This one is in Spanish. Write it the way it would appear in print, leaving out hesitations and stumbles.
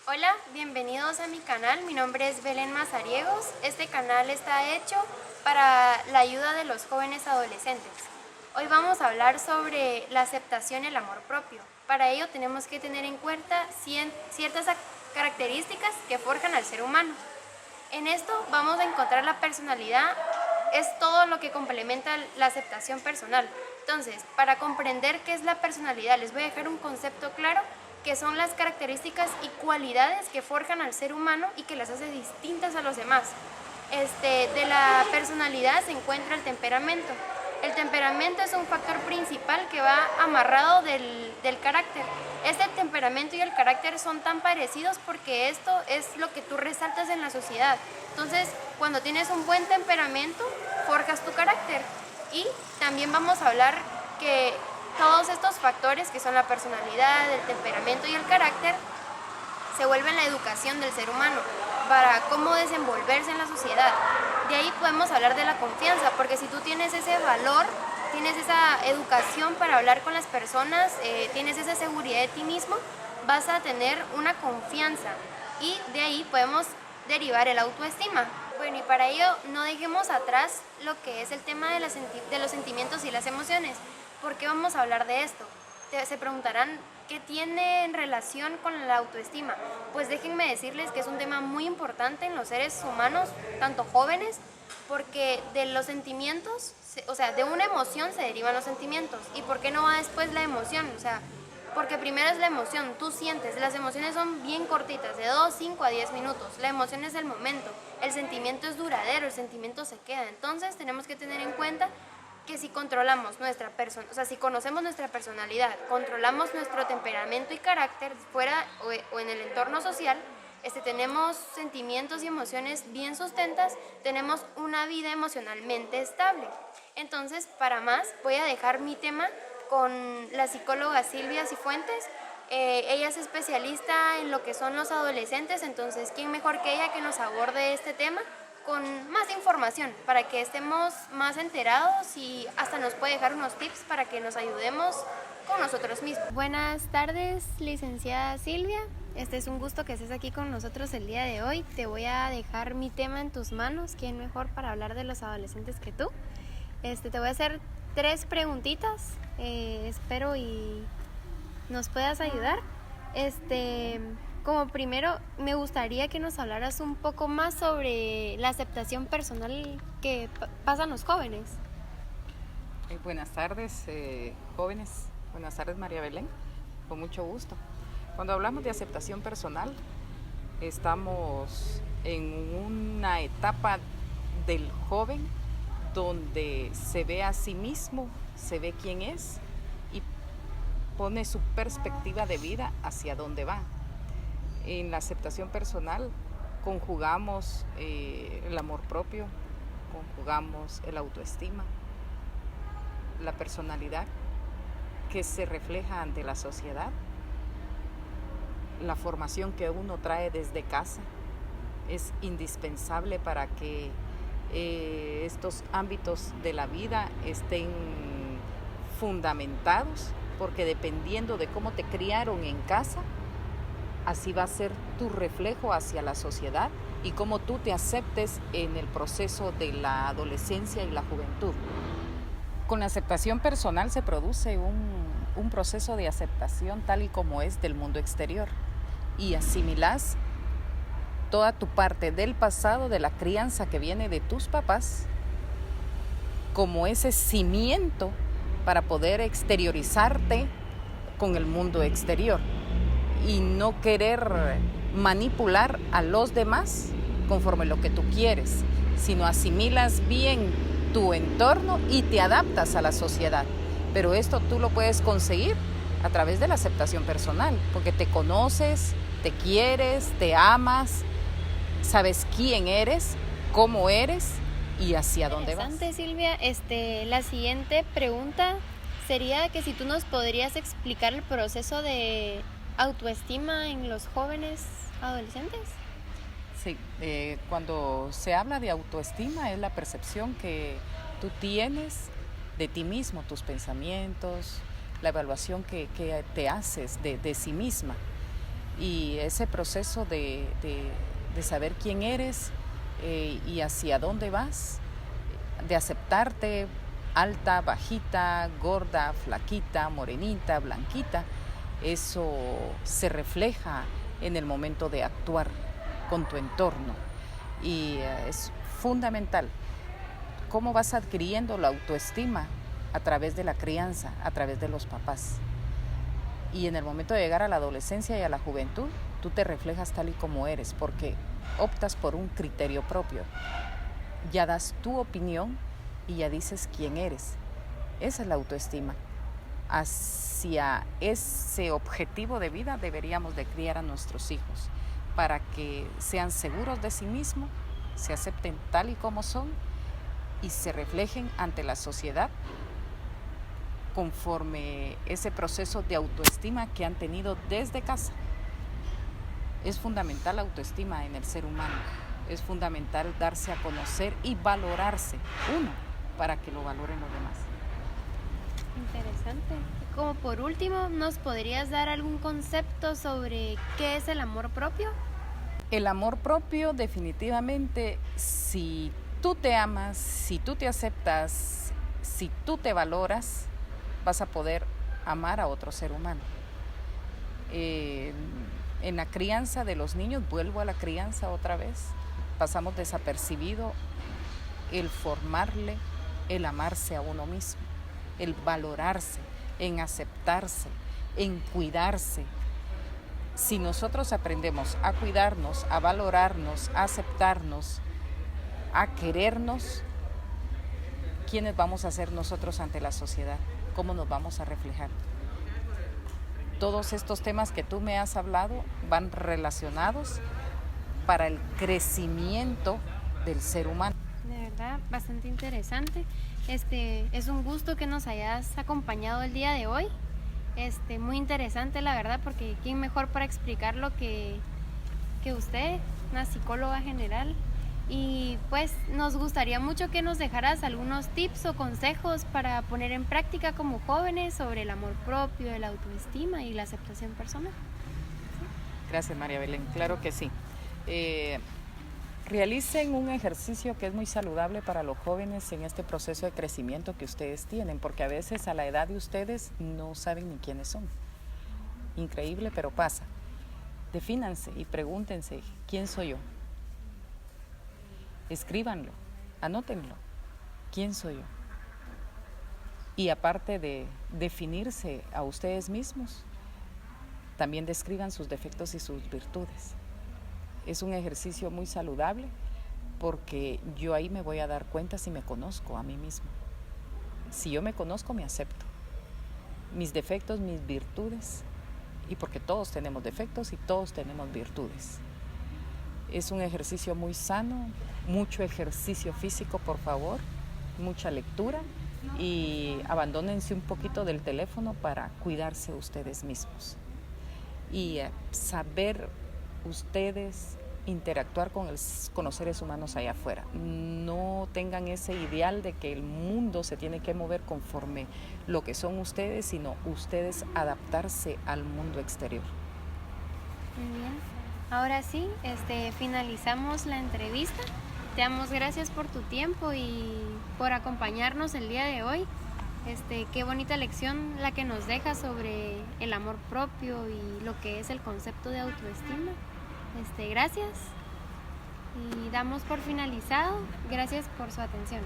Hola, bienvenidos a mi canal. Mi nombre es Belén Mazariegos. Este canal está hecho para la ayuda de los jóvenes adolescentes. Hoy vamos a hablar sobre la aceptación y el amor propio. Para ello tenemos que tener en cuenta ciertas características que forjan al ser humano. En esto vamos a encontrar la personalidad, es todo lo que complementa la aceptación personal. Entonces, para comprender qué es la personalidad, les voy a dejar un concepto claro que son las características y cualidades que forjan al ser humano y que las hace distintas a los demás. De la personalidad se encuentra el temperamento. El temperamento es un factor principal que va amarrado del carácter. Este temperamento y el carácter son tan parecidos porque esto es lo que tú resaltas en la sociedad. Entonces, cuando tienes un buen temperamento, forjas tu carácter. Y también vamos a hablar que todos estos factores, que son la personalidad, el temperamento y el carácter, se vuelven la educación del ser humano para cómo desenvolverse en la sociedad. De ahí podemos hablar de la confianza, porque si tú tienes ese valor, tienes esa educación para hablar con las personas, tienes esa seguridad de ti mismo, vas a tener una confianza y de ahí podemos derivar el autoestima. Bueno, y para ello no dejemos atrás lo que es el tema de los sentimientos y las emociones. ¿Por qué vamos a hablar de esto? Se preguntarán, ¿qué tiene en relación con la autoestima? Pues déjenme decirles que es un tema muy importante en los seres humanos, tanto jóvenes, porque de los sentimientos, o sea, de una emoción se derivan los sentimientos. ¿Y por qué no va después la emoción? O sea, porque primero es la emoción, tú sientes, las emociones son bien cortitas, de 2, 5 a 10 minutos, la emoción es el momento, el sentimiento es duradero, el sentimiento se queda. Entonces tenemos que tener en cuenta que si controlamos nuestra persona, o sea, si conocemos nuestra personalidad, controlamos nuestro temperamento y carácter fuera o en el entorno social, tenemos sentimientos y emociones bien sustentadas, tenemos una vida emocionalmente estable. Entonces, para más, voy a dejar mi tema con la psicóloga Silvia Cifuentes. Ella es especialista en lo que son los adolescentes, entonces, ¿quién mejor que ella que nos aborde este tema con más información para que estemos más enterados y hasta nos puede dejar unos tips para que nos ayudemos con nosotros mismos? Buenas tardes, licenciada Silvia. Es un gusto que estés aquí con nosotros el día de hoy. Te voy a dejar mi tema en tus manos. ¿Quién mejor para hablar de los adolescentes que tú? Te voy a hacer 3 preguntitas. Espero y nos puedas ayudar. Como primero, me gustaría que nos hablaras un poco más sobre la aceptación personal que pasan los jóvenes. Buenas tardes, jóvenes. Buenas tardes, María Belén. Con mucho gusto. Cuando hablamos de aceptación personal, estamos en una etapa del joven donde se ve a sí mismo, se ve quién es y pone su perspectiva de vida hacia dónde va. En la aceptación personal conjugamos el amor propio, conjugamos el autoestima, la personalidad que se refleja ante la sociedad, la formación que uno trae desde casa es indispensable para que estos ámbitos de la vida estén fundamentados, porque dependiendo de cómo te criaron en casa, así va a ser tu reflejo hacia la sociedad y cómo tú te aceptes en el proceso de la adolescencia y la juventud. Con la aceptación personal se produce un proceso de aceptación tal y como es del mundo exterior y asimilas toda tu parte del pasado, de la crianza que viene de tus papás, como ese cimiento para poder exteriorizarte con el mundo exterior y no querer manipular a los demás conforme lo que tú quieres, sino asimilas bien tu entorno y te adaptas a la sociedad. Pero esto tú lo puedes conseguir a través de la aceptación personal, porque te conoces, te quieres, te amas, sabes quién eres, cómo eres y hacia dónde vas. Interesante, Silvia. La siguiente pregunta sería que si tú nos podrías explicar el proceso de autoestima en los jóvenes adolescentes. Sí, cuando se habla de autoestima es la percepción que tú tienes de ti mismo, tus pensamientos, la evaluación que te haces de sí misma. Y ese proceso de saber quién eres y hacia dónde vas, de aceptarte alta, bajita, gorda, flaquita, morenita, blanquita, eso se refleja en el momento de actuar con tu entorno y es fundamental. ¿Cómo vas adquiriendo la autoestima? A través de la crianza, a través de los papás. Y en el momento de llegar a la adolescencia y a la juventud, tú te reflejas tal y como eres, porque optas por un criterio propio. Ya das tu opinión y ya dices quién eres. Esa es la autoestima. Hacia ese objetivo de vida deberíamos de criar a nuestros hijos, para que sean seguros de sí mismos, se acepten tal y como son y se reflejen ante la sociedad conforme ese proceso de autoestima que han tenido desde casa. Es fundamental la autoestima en el ser humano, es fundamental darse a conocer y valorarse uno para que lo valoren los demás. Interesante. Como por último, ¿nos podrías dar algún concepto sobre qué es el amor propio? El amor propio, definitivamente, si tú te amas, si tú te aceptas, si tú te valoras, vas a poder amar a otro ser humano. En la crianza de los niños, vuelvo a la crianza otra vez, pasamos desapercibido el formarle, el amarse a uno mismo, el valorarse, en aceptarse, en cuidarse. Si nosotros aprendemos a cuidarnos, a valorarnos, a aceptarnos, a querernos, ¿quiénes vamos a ser nosotros ante la sociedad? ¿Cómo nos vamos a reflejar? Todos estos temas que tú me has hablado van relacionados para el crecimiento del ser humano. De verdad, bastante interesante. Es un gusto que nos hayas acompañado el día de hoy. Muy interesante, la verdad, porque quién mejor para explicarlo que usted, una psicóloga general. Y pues nos gustaría mucho que nos dejaras algunos tips o consejos para poner en práctica como jóvenes sobre el amor propio, la autoestima y la aceptación personal. ¿Sí? Gracias, María Belén. Claro que sí. Realicen un ejercicio que es muy saludable para los jóvenes en este proceso de crecimiento que ustedes tienen, porque a veces a la edad de ustedes no saben ni quiénes son. Increíble, pero pasa. Defínanse y pregúntense, ¿quién soy yo? Escríbanlo, anótenlo. ¿Quién soy yo? Y aparte de definirse a ustedes mismos, también describan sus defectos y sus virtudes. Es un ejercicio muy saludable porque yo ahí me voy a dar cuenta si me conozco a mí mismo. Si yo me conozco, me acepto. Mis defectos, mis virtudes, y porque todos tenemos defectos y todos tenemos virtudes. Es un ejercicio muy sano, mucho ejercicio físico, por favor, mucha lectura y abandónense un poquito del teléfono para cuidarse ustedes mismos. Y saber ustedes interactuar con los seres humanos allá afuera. No tengan ese ideal de que el mundo se tiene que mover conforme lo que son ustedes, sino ustedes adaptarse al mundo exterior. Muy bien. Ahora sí, finalizamos la entrevista. Te damos gracias por tu tiempo y por acompañarnos el día de hoy. Qué bonita lección la que nos deja sobre el amor propio y lo que es el concepto de autoestima. Gracias y damos por finalizado. Gracias por su atención.